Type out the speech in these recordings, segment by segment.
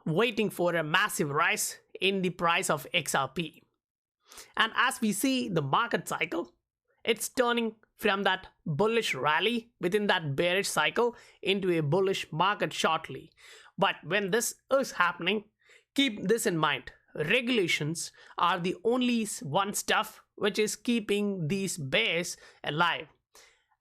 waiting for a massive rise in the price of XRP. And as we see the market cycle, it's turning from that bullish rally within that bearish cycle into a bullish market shortly. But when this is happening, keep this in mind. Regulations are the only one stuff which is keeping these bears alive.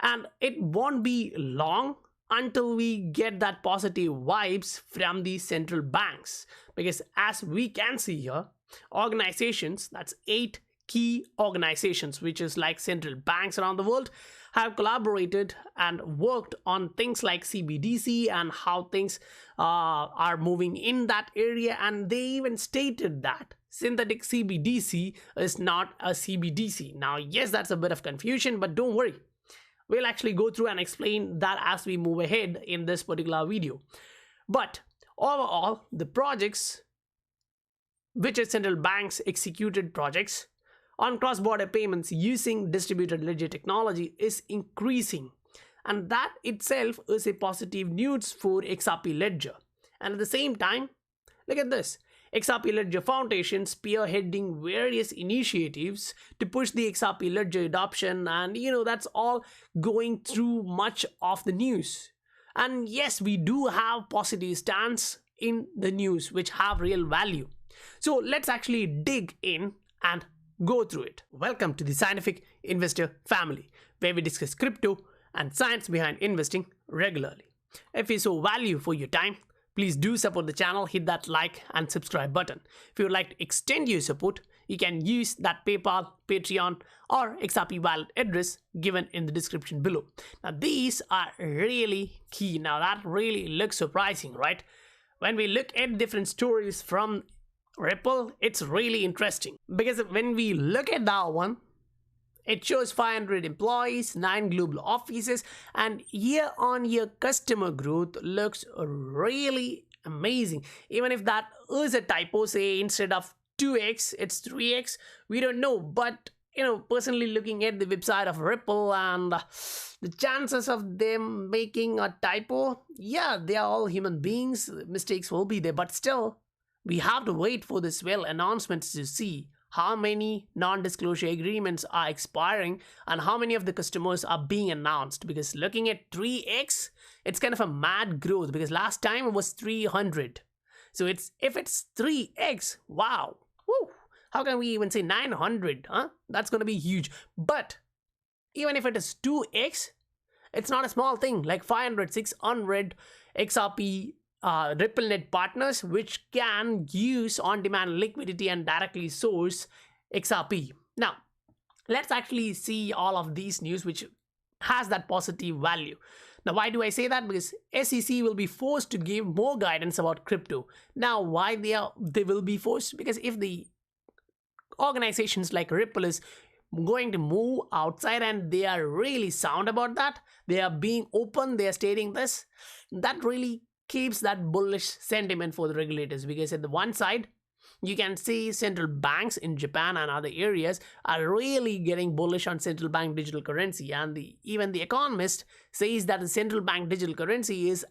And it won't be long until we get that positive vibes from the central banks. Because as we can see here, organizations, that's 8 key organizations, which is like central banks around the world, have collaborated and worked on things like CBDC and how things are moving in that area. And they even stated that synthetic CBDC is not a CBDC. Now, yes, that's a bit of confusion, but don't worry. We'll actually go through and explain that as we move ahead in this particular video. But overall, the projects, which is central banks executed projects on cross-border payments using distributed ledger technology, is increasing, and that itself is a positive news for XRP ledger. And at the same time, look at this, XRP ledger foundation spearheading various initiatives to push the XRP ledger adoption, and that's all going through much of the news. And yes, we do have positive stance in the news which have real value. So let's actually dig in and go through it. Welcome to the Scientific Investor family, where we discuss crypto and science behind investing regularly. If you saw value for your time, please do support the channel, hit that like and subscribe button. If you would like to extend your support, you can use that PayPal, Patreon or XRP wallet address given in the description below. Now these are really key. Now that really looks surprising, right? When we look at different stories from Ripple, it's really interesting, because when we look at that one, it shows 500 employees, 9 global offices, and year-on-year customer growth looks really amazing. Even if that is a typo, say instead of 2x, it's 3x, we don't know. But personally looking at the website of Ripple and the chances of them making a typo, yeah, they are all human beings, mistakes will be there, but still, we have to wait for this announcements to see how many non-disclosure agreements are expiring and how many of the customers are being announced. Because looking at 3x, it's kind of a mad growth, because last time it was 300. So if it's 3x, wow, woo, how can we even say 900? That's going to be huge. But even if it is 2x, it's not a small thing, like 500, 600 XRP RippleNet partners which can use on-demand liquidity and directly source XRP. Now, let's actually see all of these news which has that positive value. Now, why do I say that? Because SEC will be forced to give more guidance about crypto. Now, why they will be forced? Because if the organizations like Ripple is going to move outside and they are really sound about that, they are being open, they are stating this, that really keeps that bullish sentiment for the regulators. Because at the one side, you can see central banks in Japan and other areas are really getting bullish on central bank digital currency, and even the Economist says that the central bank digital currency is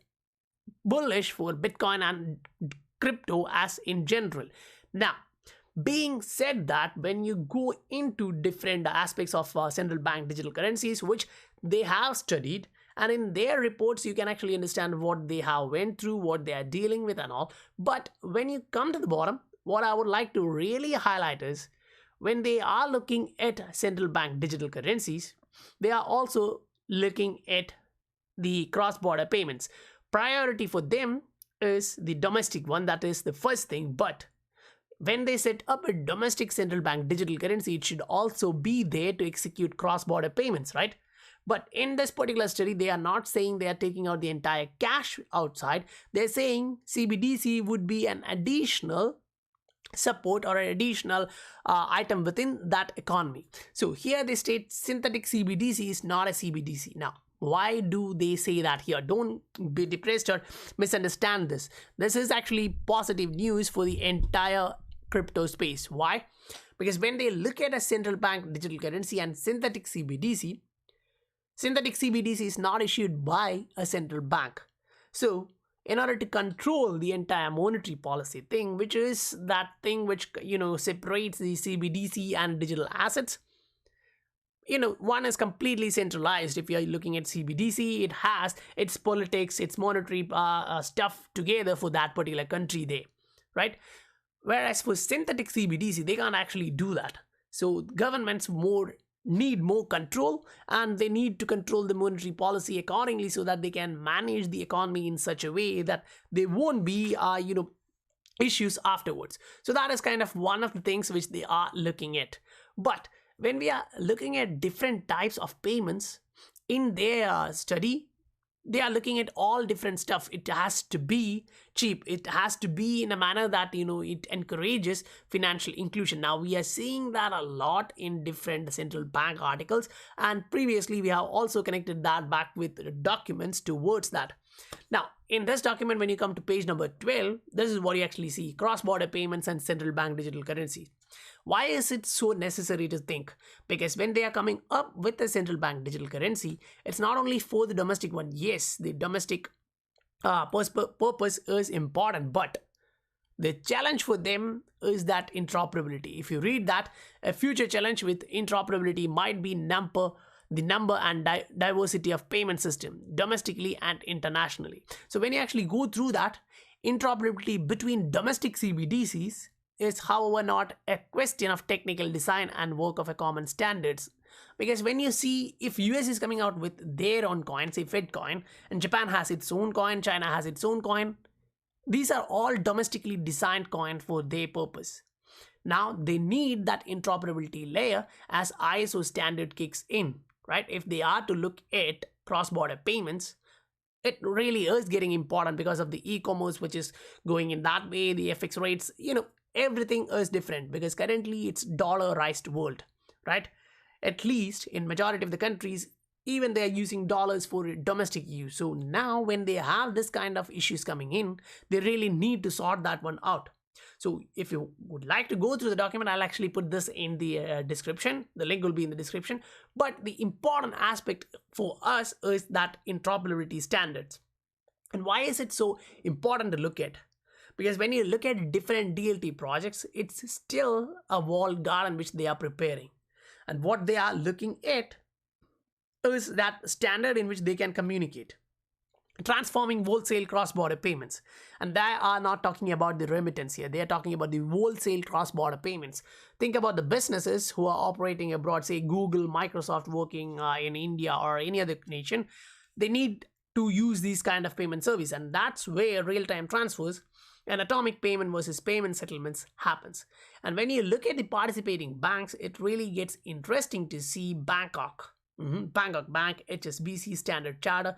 bullish for Bitcoin and crypto as in general. Now, being said that, when you go into different aspects of central bank digital currencies which they have studied, and in their reports you can actually understand what they have went through, what they are dealing with and all. But when you come to the bottom, what I would like to really highlight is, when they are looking at central bank digital currencies, they are also looking at the cross-border payments. Priority for them is the domestic one, that is the first thing. But when they set up a domestic central bank digital currency, it should also be there to execute cross-border payments, right? But in this particular study, they are not saying they are taking out the entire cash outside. They're saying CBDC would be an additional support or an additional item within that economy. So here they state synthetic CBDC is not a CBDC. Now, why do they say that here? Don't be depressed or misunderstand this. This is actually positive news for the entire crypto space. Why? Because when they look at a central bank digital currency and synthetic CBDC is not issued by a central bank. So in order to control the entire monetary policy thing, which is that thing which separates the CBDC and digital assets. One is completely centralized. If you're looking at CBDC, it has its politics, its monetary stuff together for that particular country there, right? Whereas for synthetic CBDC, they can't actually do that. So governments need more control, and they need to control the monetary policy accordingly so that they can manage the economy in such a way that there won't be issues afterwards. So that is kind of one of the things which they are looking at. But when we are looking at different types of payments in their study, they are looking at all different stuff. It has to be cheap. It has to be in a manner that it encourages financial inclusion. Now we are seeing that a lot in different central bank articles, and previously we have also connected that back with documents towards that. Now in this document, when you come to page number 12, this is what you actually see: cross-border payments and central bank digital currency. Why is it so necessary to think? Because when they are coming up with a central bank digital currency, it's not only for the domestic one. Yes, the domestic purpose is important, but the challenge for them is that interoperability. If you read that, a future challenge with interoperability might be the number and diversity of payment system domestically and internationally. So when you actually go through that, interoperability between domestic CBDCs is, however, not a question of technical design and work of a common standards. Because when you see, if US is coming out with their own coin, say Fed coin, and Japan has its own coin, China has its own coin, these are all domestically designed coins for their purpose. Now they need that interoperability layer as ISO standard kicks in, right? If they are to look at cross-border payments, it really is getting important because of the e-commerce which is going in that way, the FX rates, everything is different because currently it's dollarized world, right? At least in majority of the countries, even they are using dollars for domestic use. So now when they have this kind of issues coming in, they really need to sort that one out. So if you would like to go through the document, I'll actually put this in the description. The link will be in the description. But the important aspect for us is that interoperability standards. And why is it so important to look at? Because when you look at different DLT projects, it's still a walled garden which they are preparing. And what they are looking at is that standard in which they can communicate. Transforming wholesale cross-border payments. And they are not talking about the remittance here. They are talking about the wholesale cross-border payments. Think about the businesses who are operating abroad, say Google, Microsoft working in India or any other nation. They need to use these kind of payment service, and that's where real-time transfers and atomic payment versus payment settlements happens. And when you look at the participating banks, it really gets interesting to see Bangkok Bank, HSBC, Standard Chartered.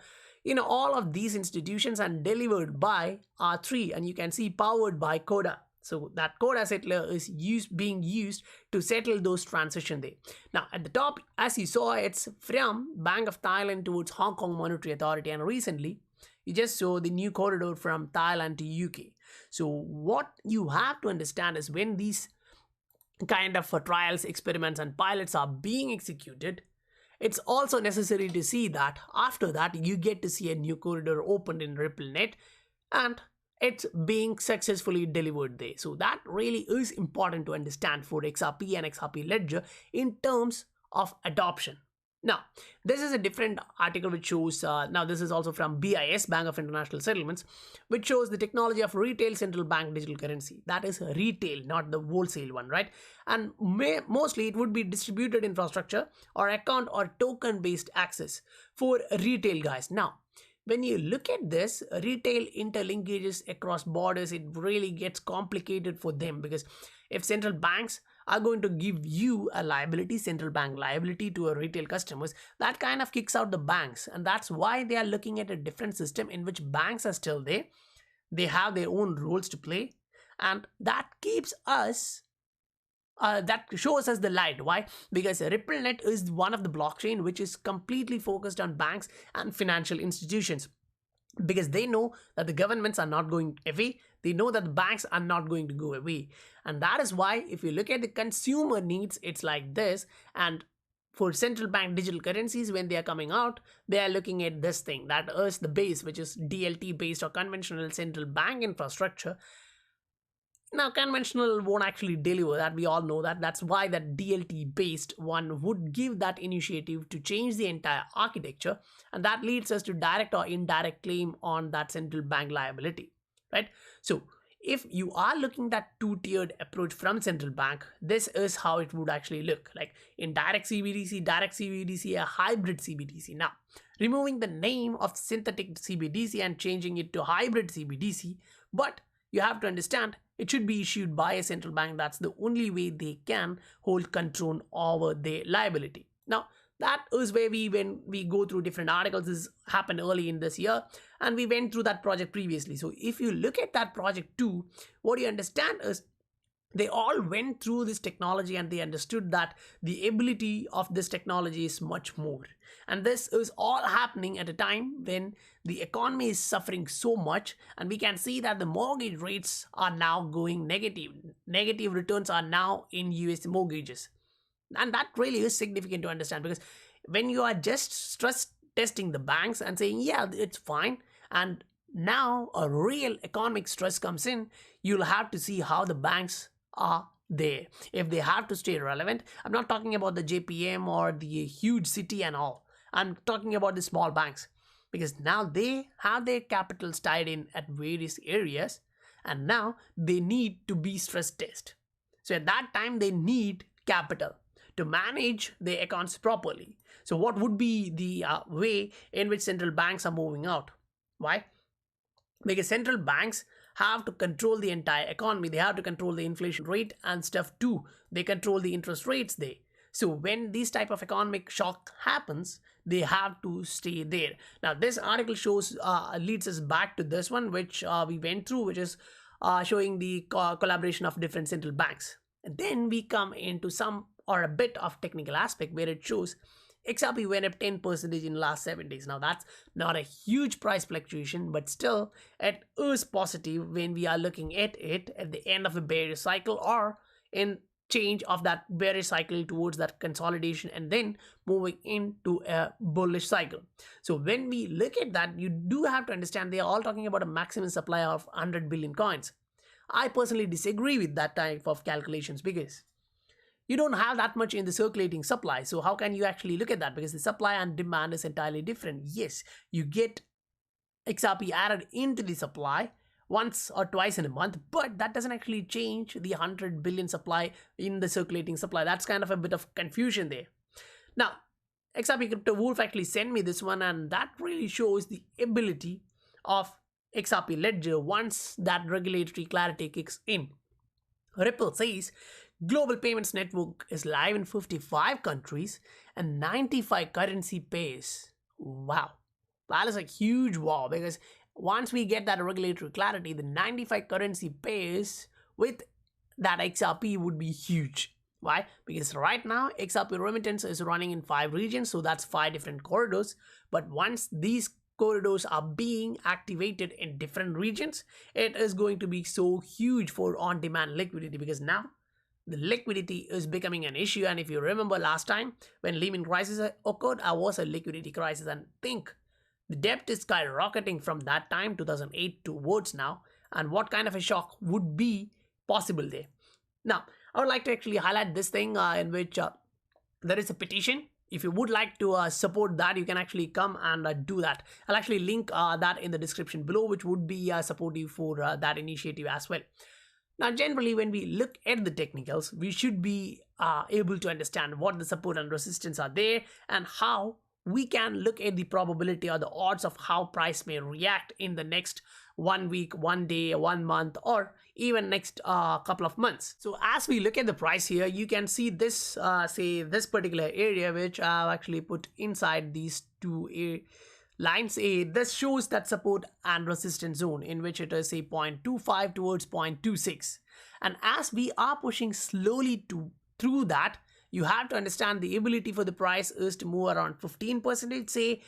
All of these institutions are delivered by R3, and you can see powered by Coda. So that Coda settler is being used to settle those transactions there. Now at the top, as you saw, it's from Bank of Thailand towards Hong Kong Monetary Authority, and recently you just saw the new corridor from Thailand to UK. So what you have to understand is when these kind of trials, experiments and pilots are being executed, it's also necessary to see that after that you get to see a new corridor opened in RippleNet and it's being successfully delivered there. So that really is important to understand for XRP and XRP Ledger in terms of adoption. Now, this is a different article which shows, now this is also from BIS, Bank of International Settlements, which shows the technology of retail central bank digital currency. That is retail, not the wholesale one, right? And mostly it would be distributed infrastructure or account or token based access for retail guys. Now, when you look at this, retail interlinkages across borders, it really gets complicated for them, because if central banks are going to give you a liability, central bank liability to a retail customers, that kind of kicks out the banks. And that's why they are looking at a different system in which banks are still there. They have their own roles to play. And that keeps us, that shows us the light. Why? Because RippleNet is one of the blockchain which is completely focused on banks and financial institutions. Because they know that the governments are not going away. They know that the banks are not going to go away. And that is why if you look at the consumer needs, it's like this. And for central bank digital currencies, when they are coming out, they are looking at this thing, that is the base, which is DLT based or conventional central bank infrastructure. Now, conventional won't actually deliver that. We all know that. That's why that DLT based one would give that initiative to change the entire architecture. And that leads us to direct or indirect claim on that central bank liability, right? So if you are looking at two-tiered approach from central bank, this is how it would actually look like: indirect CBDC, direct CBDC, a hybrid CBDC. Now, removing the name of synthetic CBDC and changing it to hybrid CBDC, but you have to understand it should be issued by a central bank. That's the only way they can hold control over their liability. Now, that is where when we go through different articles, this happened early in this year, and we went through that project previously. So if you look at that project too, what you understand is they all went through this technology and they understood that the ability of this technology is much more. And this is all happening at a time when the economy is suffering so much, and we can see that the mortgage rates are now going negative. Negative returns are now in US mortgages. And that really is significant to understand, because when you are just stress testing the banks and saying, yeah, it's fine, and now a real economic stress comes in, you'll have to see how the banks are there. If they have to stay relevant, I'm not talking about the JPM or the huge city and all. I'm talking about the small banks, because now they have their capitals tied in at various areas, and now they need to be stress tested. So at that time, they need capital to manage their accounts properly. So what would be the way in which central banks are moving out? Why? Because central banks have to control the entire economy. They have to control the inflation rate and stuff too. They control the interest rates there. So when this type of economic shock happens, they have to stay there. Now, this article shows leads us back to this one, which we went through, which is showing the collaboration of different central banks. And then we come into some or a bit of technical aspect where it shows XRP went up 10% in the last 7 days. Now, that's not a huge price fluctuation, but still it is positive when we are looking at it at the end of a bearish cycle or in change of that bearish cycle towards that consolidation and then moving into a bullish cycle. So when we look at that, you do have to understand they are all talking about a maximum supply of 100 billion coins. I personally disagree with that type of calculations, because you don't have that much in the circulating supply. So how can you actually look at that? Because the supply and demand is entirely different. Yes, you get XRP added into the supply once or twice in a month, but that doesn't actually change the 100 billion supply in the circulating supply. That's kind of a bit of confusion there. Now, XRP Crypto Wolf actually sent me this one, and that really shows the ability of XRP Ledger once that regulatory clarity kicks in. Ripple says global payments network is live in 55 countries and 95 currency pairs. Wow, that is a huge wow, because once we get that regulatory clarity, the 95 currency pairs with that XRP would be huge. Why? Because right now XRP remittance is running in 5 regions, so that's 5 different corridors. But once these corridors are being activated in different regions, it is going to be so huge for on-demand liquidity, because now the liquidity is becoming an issue. And if you remember last time when Lehman crisis occurred, there was a liquidity crisis, and think the debt is skyrocketing from that time 2008 towards now, and what kind of a shock would be possible there. Now, I would like to actually highlight this thing in which there is a petition. If you would like to support that, you can actually come and do that. I'll actually link that in the description below, which would be supportive for that initiative as well. Now, generally, when we look at the technicals, we should be able to understand what the support and resistance are there, and how we can look at the probability or the odds of how price may react in the next 1 week, 1 day, 1 month, or even next couple of months. So as we look at the price here, you can see this, say this particular area, which I've actually put inside these two lines. This shows that support and resistance zone in which it is a 0.25 towards 0.26. And as we are pushing slowly through that, you have to understand the ability for the price is to move around 15%, say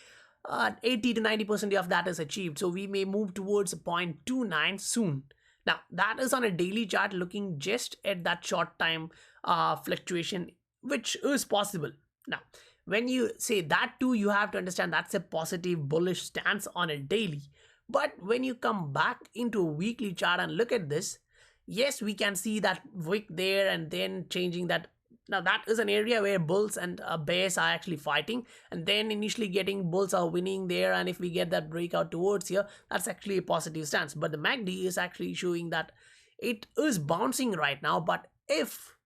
80 to 90% of that is achieved. So we may move towards 0.29 soon. Now, that is on a daily chart, looking just at that short time fluctuation, which is possible. Now, when you say that too, you have to understand that's a positive bullish stance on a daily. But when you come back into a weekly chart and look at this, yes, we can see that wick there and then changing that. Now that is an area where bulls and bears are actually fighting, and then initially getting bulls are winning there, and if we get that breakout towards here, that's actually a positive stance. But the MACD is actually showing that it is bouncing right now, but if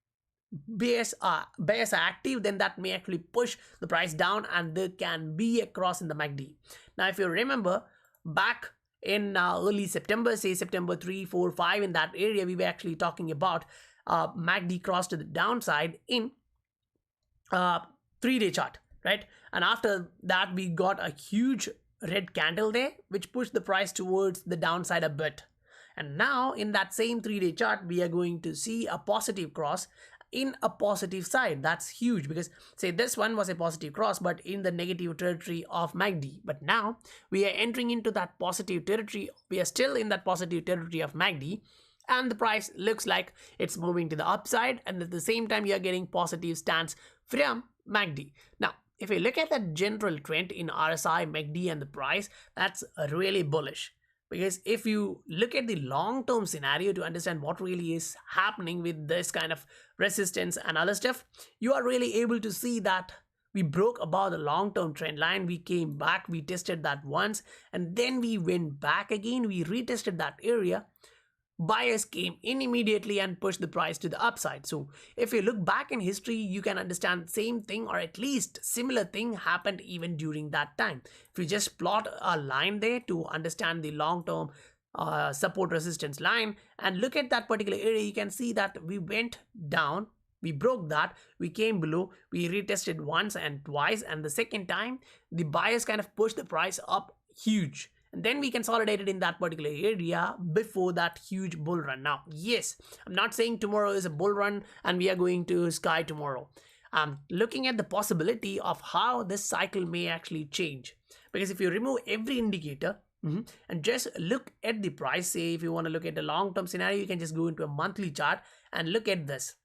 bears are active, then that may actually push the price down, and there can be a cross in the MACD. Now if you remember back in early September, say September 3, 4, 5, in that area, we were actually talking about MACD cross to the downside in 3-day chart, right? And after that, we got a huge red candle there, which pushed the price towards the downside a bit. And now in that same 3-day chart, we are going to see a positive cross in a positive side. That's huge, because say this one was a positive cross but in the negative territory of MACD, but now we are entering into that positive territory. We are still in that positive territory of MACD, and the price looks like it's moving to the upside, and at the same time you are getting positive stance from MACD. Now if you look at the general trend in RSI, MACD and the price, that's really bullish. Because if you look at the long-term scenario to understand what really is happening with this kind of resistance and other stuff, you are really able to see that we broke above the long-term trend line. We came back, we tested that once, and then we went back again, we retested that area. Buyers came in immediately and pushed the price to the upside. So if you look back in history, you can understand the same thing, or at least similar thing happened even during that time. If you just plot a line there to understand the long-term support resistance line and look at that particular area, you can see that we went down, we broke that, we came below, we retested once and twice, and the second time the buyers kind of pushed the price up huge. And then we consolidated in that particular area before that huge bull run. Now, yes, I'm not saying tomorrow is a bull run and we are going to sky tomorrow. I'm looking at the possibility of how this cycle may actually change. Because if you remove every indicator and just look at the price, say if you want to look at a long-term scenario, you can just go into a monthly chart and look at this.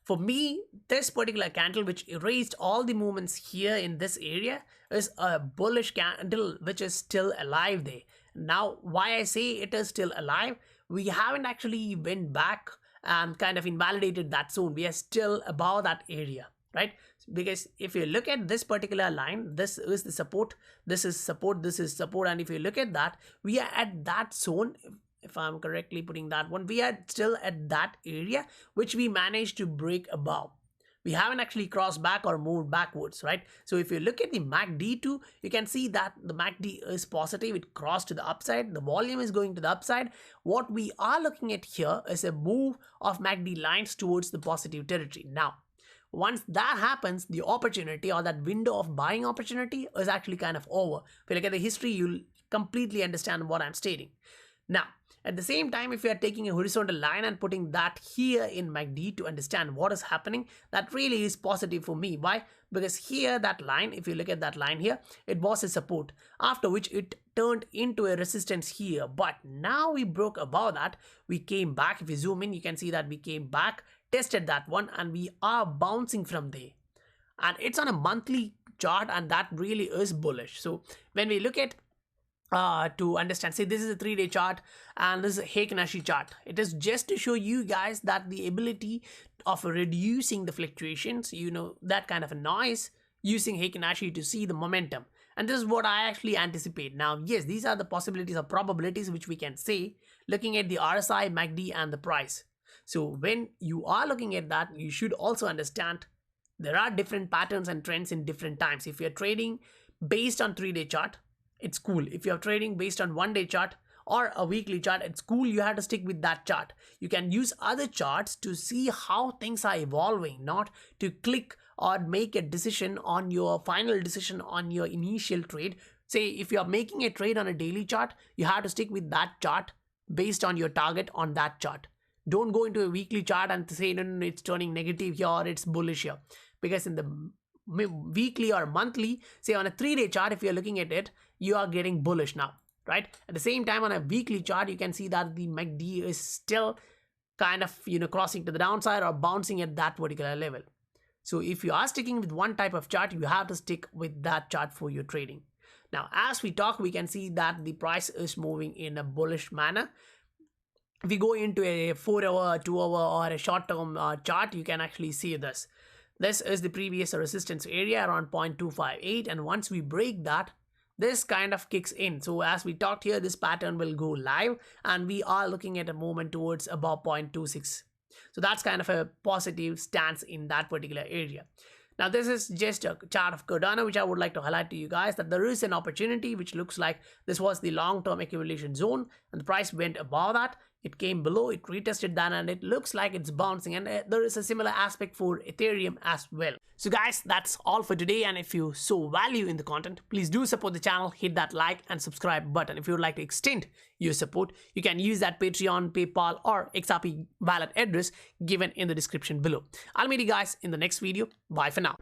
For me, this particular candle which erased all the movements here in this area is a bullish candle which is still alive there. Now, why I say it is still alive, we haven't actually went back and kind of invalidated that zone. We are still above that area, right? Because if you look at this particular line, this is the support, this is support, this is support, and if you look at that, we are at that zone. If I'm correctly putting that one, we are still at that area which we managed to break above. We haven't actually crossed back or moved backwards, right? So if you look at the MACD too, you can see that the MACD is positive. It crossed to the upside. The volume is going to the upside. What we are looking at here is a move of MACD lines towards the positive territory. Now, once that happens, the opportunity or that window of buying opportunity is actually kind of over. If you look at the history, you'll completely understand what I'm stating. Now, at the same time, if you are taking a horizontal line and putting that here in MACD to understand what is happening, that really is positive for me. Why? Because here that line, if you look at that line here, it was a support, after which it turned into a resistance here. But now we broke above that, we came back. If you zoom in, you can see that we came back, tested that one, and we are bouncing from there. And it's on a monthly chart, and that really is bullish. So when we look at to understand, say this is a 3-day chart and this is a Heikin-Ashi chart. It is just to show you guys that the ability of reducing the fluctuations, you know, that kind of a noise, using Heikin-Ashi to see the momentum. And this is what I actually anticipate. Now, yes, these are the possibilities or probabilities which we can say looking at the RSI, MACD and the price. So when you are looking at that, you should also understand there are different patterns and trends in different times. If you're trading based on 3-day chart, it's cool. If you're trading based on 1-day chart or a weekly chart, it's cool. You have to stick with that chart. You can use other charts to see how things are evolving, not to click or make a decision on your final decision on your initial trade. Say if you're making a trade on a daily chart, you have to stick with that chart based on your target on that chart. Don't go into a weekly chart and say, no, it's turning negative here or it's bullish here. Because in the weekly or monthly, say on a 3-day chart, if you're looking at it, you are getting bullish now, right? At the same time, on a weekly chart, you can see that the MACD is still kind of, crossing to the downside or bouncing at that particular level. So if you are sticking with one type of chart, you have to stick with that chart for your trading. Now, as we talk, we can see that the price is moving in a bullish manner. If we go into a 4-hour, 2-hour, or a short-term chart, you can actually see this. This is the previous resistance area around 0.258, and once we break that, this kind of kicks in. So as we talked here, this pattern will go live, and we are looking at a movement towards above 0.26. So that's kind of a positive stance in that particular area. Now, this is just a chart of Cardano, which I would like to highlight to you guys that there is an opportunity which looks like this was the long-term accumulation zone, and the price went above that. It came below, it retested that, and it looks like it's bouncing, and there is a similar aspect for Ethereum as well. So guys, that's all for today, and if you saw value in the content, please do support the channel, hit that like and subscribe button. If you would like to extend your support, you can use that Patreon, PayPal, or XRP wallet address given in the description below. I'll meet you guys in the next video. Bye for now.